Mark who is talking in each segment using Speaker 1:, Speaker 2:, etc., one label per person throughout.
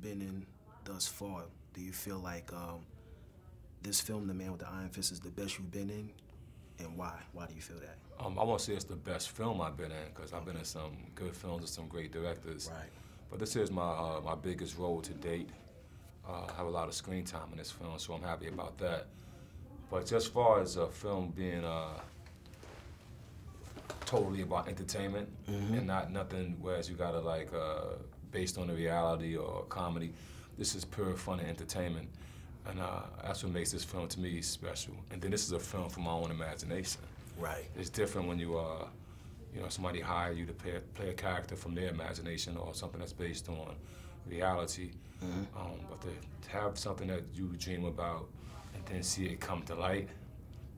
Speaker 1: been in thus far, do you feel like this film, The Man with the Iron Fist, is the best you've been in, and why? Why do you feel that?
Speaker 2: I won't say it's the best film I've been in, because I've been in some good films with some great directors.
Speaker 1: Right.
Speaker 2: But this is my biggest role to date. I have a lot of screen time in this film, so I'm happy about that. But just as far as a film being totally about entertainment and not nothing whereas you gotta like based on the reality or comedy, this is pure fun and entertainment. And that's what makes this film to me special. And then this is a film from my own imagination.
Speaker 1: Right.
Speaker 2: It's different when you somebody hire you to play a character from their imagination or something that's based on reality. But to have something that you dream about and then see it come to light,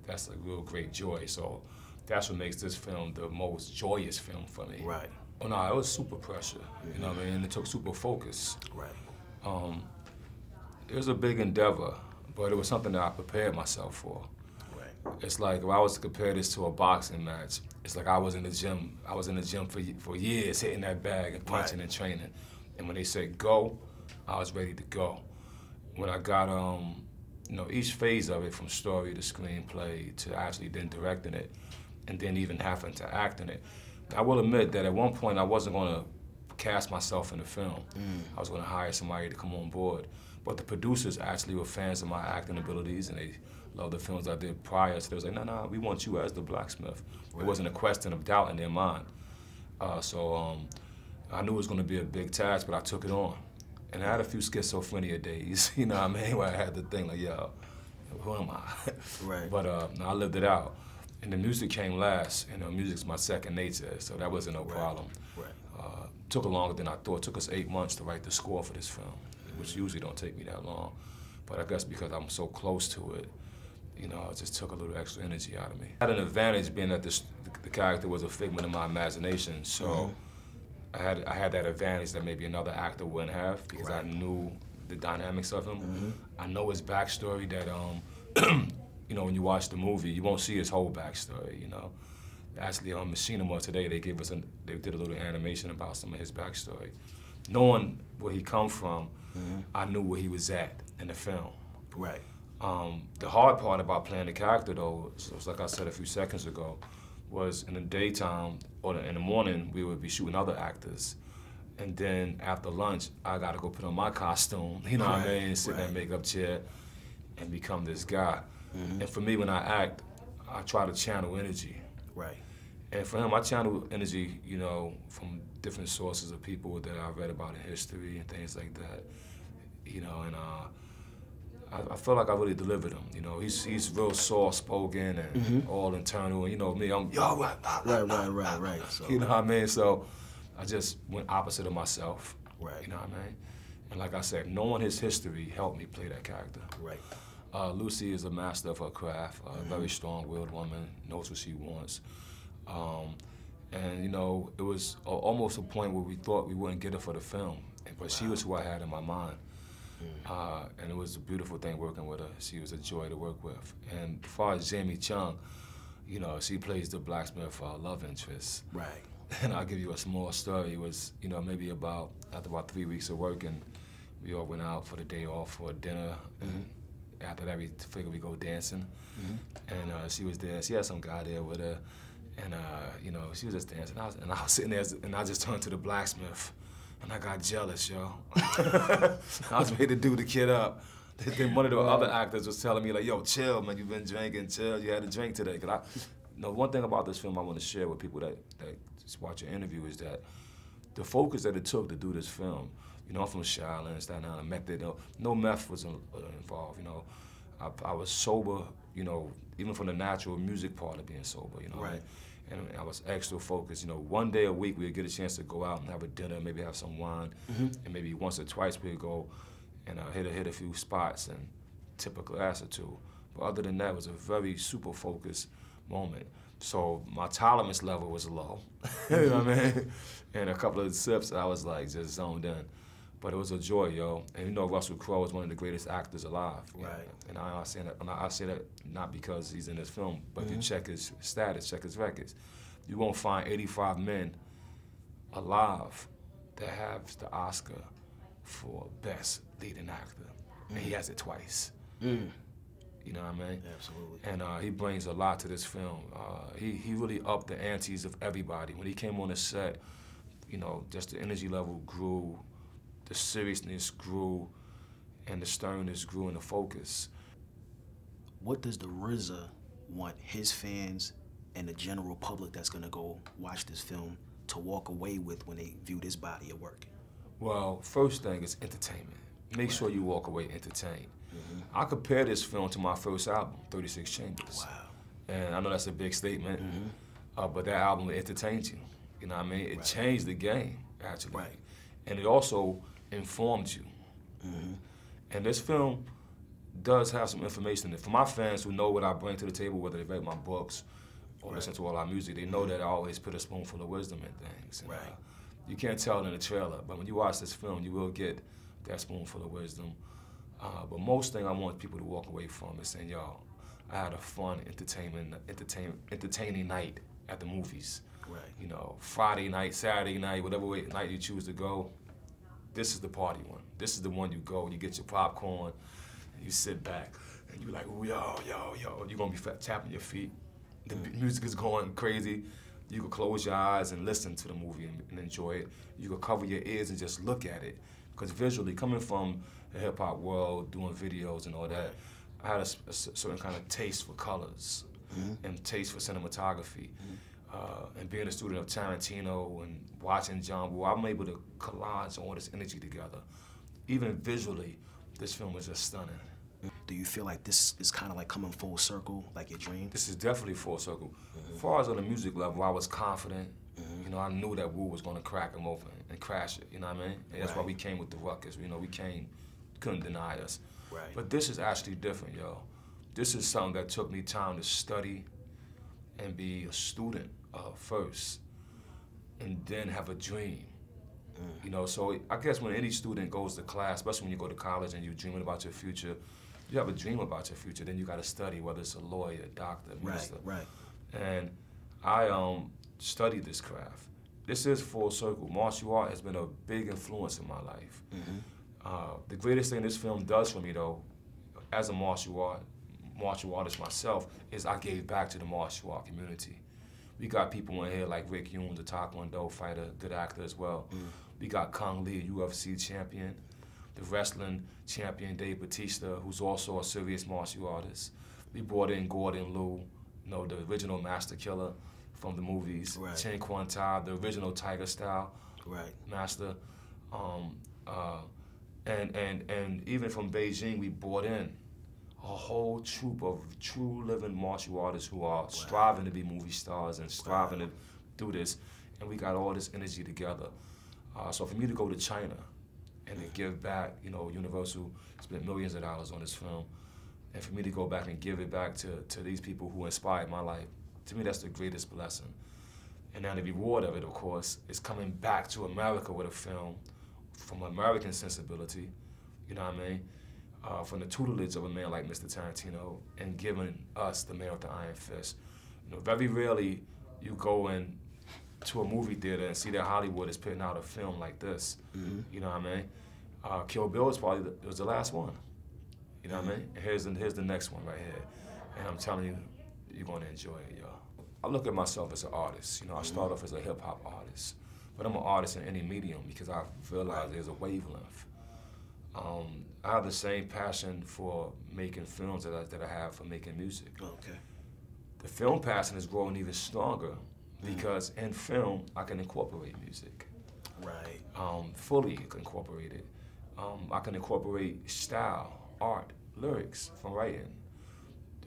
Speaker 2: that's a real great joy. So that's what makes this film the most joyous film for me.
Speaker 1: Right.
Speaker 2: Oh no, it was super pressure. You know what I mean? It took super focus.
Speaker 1: Right.
Speaker 2: It was a big endeavor, but it was something that I prepared myself for.
Speaker 1: Right.
Speaker 2: It's like if I was to compare this to a boxing match, it's like I was in the gym. I was in the gym for years, hitting that bag and punching and training. And when they said go, I was ready to go. When I got each phase of it, from story to screenplay to actually then directing it, and then even having to act in it. I will admit that at one point I wasn't going to cast myself in the film. I was going to hire somebody to come on board. But the producers actually were fans of my acting abilities, and they loved the films I did prior. So they was like, no, we want you as the blacksmith. Right. It wasn't a question of doubt in their mind. So I knew it was going to be a big task, but I took it on. And I had a few schizophrenia days, you know what I mean, where I had to think like, yo, who am I?
Speaker 1: Right.
Speaker 2: But I lived it out. And the music came last. You know, music's my second nature, so that wasn't no problem.
Speaker 1: Right.
Speaker 2: Took longer than I thought. It took us 8 months to write the score for this film, which usually don't take me that long. But I guess because I'm so close to it, you know, it just took a little extra energy out of me. I had an advantage being that the character was a figment of my imagination, so I had that advantage that maybe another actor wouldn't have, because I knew the dynamics of him. I know his backstory that, you know, when you watch the movie, you won't see his whole backstory, you know. Actually, on Machinima today, they did a little animation about some of his backstory. Knowing where he come from, I knew where he was at in the film.
Speaker 1: Right.
Speaker 2: The hard part about playing the character, though, so it's like I said a few seconds ago, was in the daytime or in the morning, we would be shooting other actors. And then after lunch, I got to go put on my costume, you know what I mean, sit in that makeup chair and become this guy. And for me, when I act, I try to channel energy.
Speaker 1: Right.
Speaker 2: And for him, I channel energy, you know, from different sources of people that I've read about in history and things like that, you know, and I feel like I really delivered him. You know, he's real soft-spoken and all internal. And you know me, I'm
Speaker 1: Right. So,
Speaker 2: you know what I mean? So I just went opposite of myself.
Speaker 1: Right.
Speaker 2: You know what I mean? And like I said, knowing his history helped me play that character.
Speaker 1: Right.
Speaker 2: Lucy is a master of her craft, a very strong-willed woman, knows what she wants. And you know, it was almost a point where we thought we wouldn't get her for the film, but she was who I had in my mind. And it was a beautiful thing working with her. She was a joy to work with. And as far as Jamie Chung, you know, she plays the blacksmith love interest.
Speaker 1: Right.
Speaker 2: And I'll give you a small story. It was, you know, maybe after about 3 weeks of working, we all went out for the day off for dinner. And after that, we figured we'd go dancing. And she was there. She had some guy there with her. And, you know, she was just dancing. And I was sitting there, and I just turned to the blacksmith. And I got jealous, yo. I was ready to do the kid up. Then one of the other actors was telling me, like, yo, chill, man, you've been drinking, chill, you had a drink today. Cause you know, one thing about this film I want to share with people that just watch your interview is that the focus that it took to do this film, you know, I'm from Charlotte, Staten Island, meth, no meth was involved, you know. I was sober, you know, even from the natural music part of being sober, you know.
Speaker 1: Right.
Speaker 2: And I was extra focused. You know, one day a week we'd get a chance to go out and have a dinner, maybe have some wine, and maybe once or twice we'd go and hit a few spots and tip a glass or two. But other than that, it was a very super focused moment. So my tolerance level was low, you know what I mean? And a couple of sips, I was like just zoned in. But it was a joy, yo. And you know, Russell Crowe is one of the greatest actors alive.
Speaker 1: Right.
Speaker 2: And I say that not because he's in this film, but if you check his status, check his records, you won't find 85 men alive that have the Oscar for Best Leading Actor, and he has it twice. You know what I mean?
Speaker 1: Absolutely.
Speaker 2: And he brings a lot to this film. He really upped the antes of everybody. When he came on the set, you know, just the energy level grew, the seriousness grew, and the sternness grew in the focus.
Speaker 1: What does the RZA want his fans and the general public that's gonna go watch this film to walk away with when they view this body of work?
Speaker 2: Well, first thing is entertainment. Make sure you walk away entertained. I compare this film to my first album, 36 Chambers.
Speaker 1: Wow.
Speaker 2: And I know that's a big statement, but that album entertained you. You know what I mean? It changed the game, actually.
Speaker 1: Right.
Speaker 2: And it also informed you. And this film does have some information in it. For my fans who know what I bring to the table, whether they read my books or listen to all our music, they know that I always put a spoonful of wisdom in things. And, you can't tell in the trailer, but when you watch this film, you will get that spoonful of wisdom. But most thing I want people to walk away from is saying, yo, I had a fun, entertaining night at the movies.
Speaker 1: Right.
Speaker 2: You know, Friday night, Saturday night, whatever night you choose to go, this is the party one. This is the one you go, you get your popcorn, and you sit back, and you're like, ooh, yo. You're gonna be tapping your feet. The music is going crazy. You can close your eyes and listen to the movie and enjoy it. You can cover your ears and just look at it. Because visually, coming from the hip-hop world, doing videos and all that, I had a certain kind of taste for colors and taste for cinematography. And being a student of Tarantino and watching John Woo, I'm able to collage all this energy together. Even visually, this film is just stunning.
Speaker 1: Do you feel like this is kind of like coming full circle, like your dream?
Speaker 2: This is definitely full circle. As far as on the music level, I was confident. You know, I knew that Wu was going to crack him open and crash it, you know what I mean? And that's why we came with the ruckus. You know, couldn't deny us.
Speaker 1: Right.
Speaker 2: But this is actually different, yo. This is something that took me time to study and be a student first, and then have a dream. You know, so I guess when any student goes to class, especially when you go to college and you're dreaming about your future, you have a dream about your future, then you got to study, whether it's a lawyer, a doctor, a minister.
Speaker 1: Right.
Speaker 2: And I studied this craft. This is full circle. Martial art has been a big influence in my life. The greatest thing this film does for me, though, as a martial artist myself, is I gave back to the martial art community. We got people in here like Rick Yoon, the Taekwondo fighter, good actor as well. We got Kung Lee, UFC champion. The wrestling champion, Dave Bautista, who's also a serious martial artist. We brought in Gordon Liu, you know, the original master killer from the movies.
Speaker 1: Right.
Speaker 2: Chen Quan Tai, the original Tiger style master. And even from Beijing, we brought in a whole troupe of true living martial artists who are striving to be movie stars and striving to do this. And we got all this energy together. So for me to go to China and to give back, you know, Universal spent millions of dollars on this film, and for me to go back and give it back to these people who inspired my life, to me that's the greatest blessing. And now the reward of it, of course, is coming back to America with a film from American sensibility, you know what I mean? From the tutelage of a man like Mr. Tarantino, and giving us the man with the iron fist. You know, very rarely you go in to a movie theater and see that Hollywood is putting out a film like this. You know what I mean? Kill Bill was probably was the last one. You know what I mean? And here's the next one right here. And I'm telling you, you're gonna enjoy it, y'all. I look at myself as an artist. You know, I start off as a hip hop artist, but I'm an artist in any medium because I realize there's a wavelength. I have the same passion for making films that I have for making music.
Speaker 1: Okay.
Speaker 2: The film passion is growing even stronger because in film, I can incorporate music.
Speaker 1: Right.
Speaker 2: Fully incorporate it. I can incorporate style, art, lyrics from writing.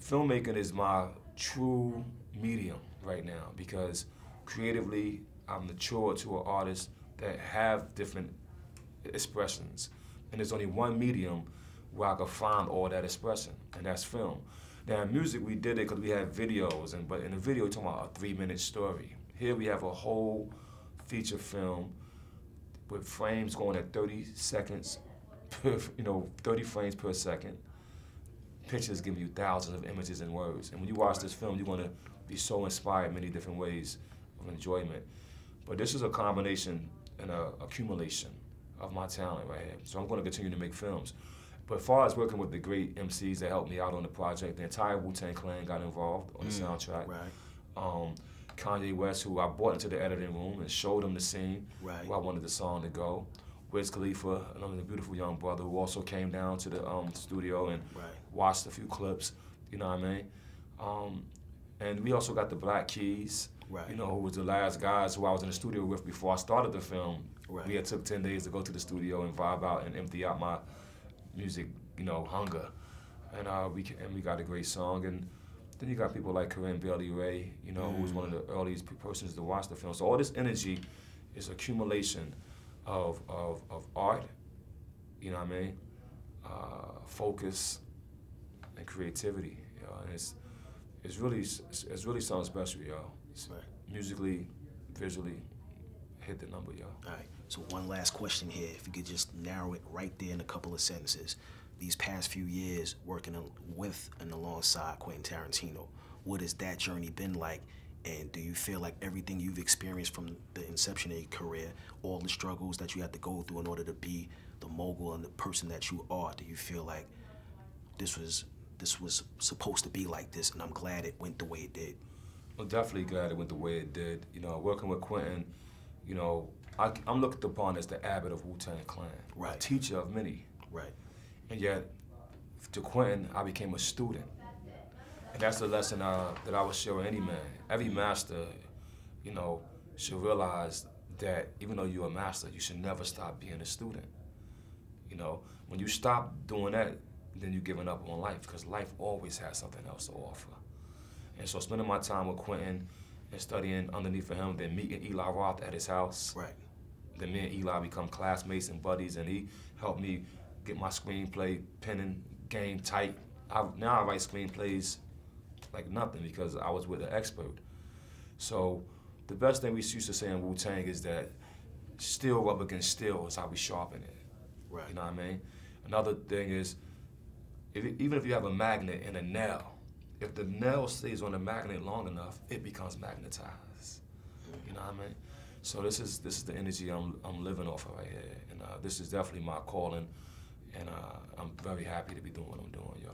Speaker 2: Filmmaking is my true medium right now because creatively, I'm mature to an artist that have different expressions. And there's only one medium where I could find all that expression, and that's film. Now in music, we did it because we had videos, but in the video, we're talking about a 3-minute story. Here we have a whole feature film with frames going at 30 seconds, per, 30 frames per second. Pictures give you thousands of images and words. And when you watch this film, you're gonna be so inspired in many different ways of enjoyment. But this is a combination and an accumulation of my talent right here. So I'm going to continue to make films. But as far as working with the great MCs that helped me out on the project, the entire Wu-Tang clan got involved on the soundtrack.
Speaker 1: Right.
Speaker 2: Kanye West, who I brought into the editing room and showed him the scene where I wanted the song to go. Wiz Khalifa, another beautiful young brother who also came down to the studio and watched a few clips, you know what I mean? And we also got the Black Keys, you know, who was the last guys who I was in the studio with before I started the film. We had took 10 days to go to the studio and vibe out and empty out my music, you know, hunger. And we got a great song. And then you got people like Corinne Bailey Ray, you know, who was one of the earliest persons to watch the film. So all this energy is accumulation of art, you know what I mean? Focus and creativity, you know, and it's really something special, yo. Musically, visually, hit the number, yo.
Speaker 1: All right, so one last question here. If you could just narrow it right there in a couple of sentences. These past few years working with and alongside Quentin Tarantino, what has that journey been like? And do you feel like everything you've experienced from the inception of your career, all the struggles that you had to go through in order to be the mogul and the person that you are, do you feel like this was supposed to be like this, and I'm glad it went the way it did?
Speaker 2: I'm definitely glad it went the way it did. You know, working with Quentin, you know, I'm looked upon as the abbot of Wu-Tang Clan, a teacher of many. And yet, to Quentin, I became a student. And that's the lesson that I would share with any man. Every master, you know, should realize that even though you're a master, you should never stop being a student. You know, when you stop doing that, then you're giving up on life, because life always has something else to offer. And so spending my time with Quentin and studying underneath of him, then meeting Eli Roth at his house. Then me and Eli become classmates and buddies, and he helped me get my screenplay penning game tight. Now I write screenplays like nothing because I was with an expert. So the best thing we used to say in Wu-Tang is that steel rub against steel is how we sharpen it. You know what I mean? Another thing is, even if you have a magnet and a nail, if the nail stays on the magnet long enough, it becomes magnetized. You know what I mean? So this is the energy I'm living off of right here, and this is definitely my calling, and I'm very happy to be doing what I'm doing, yo.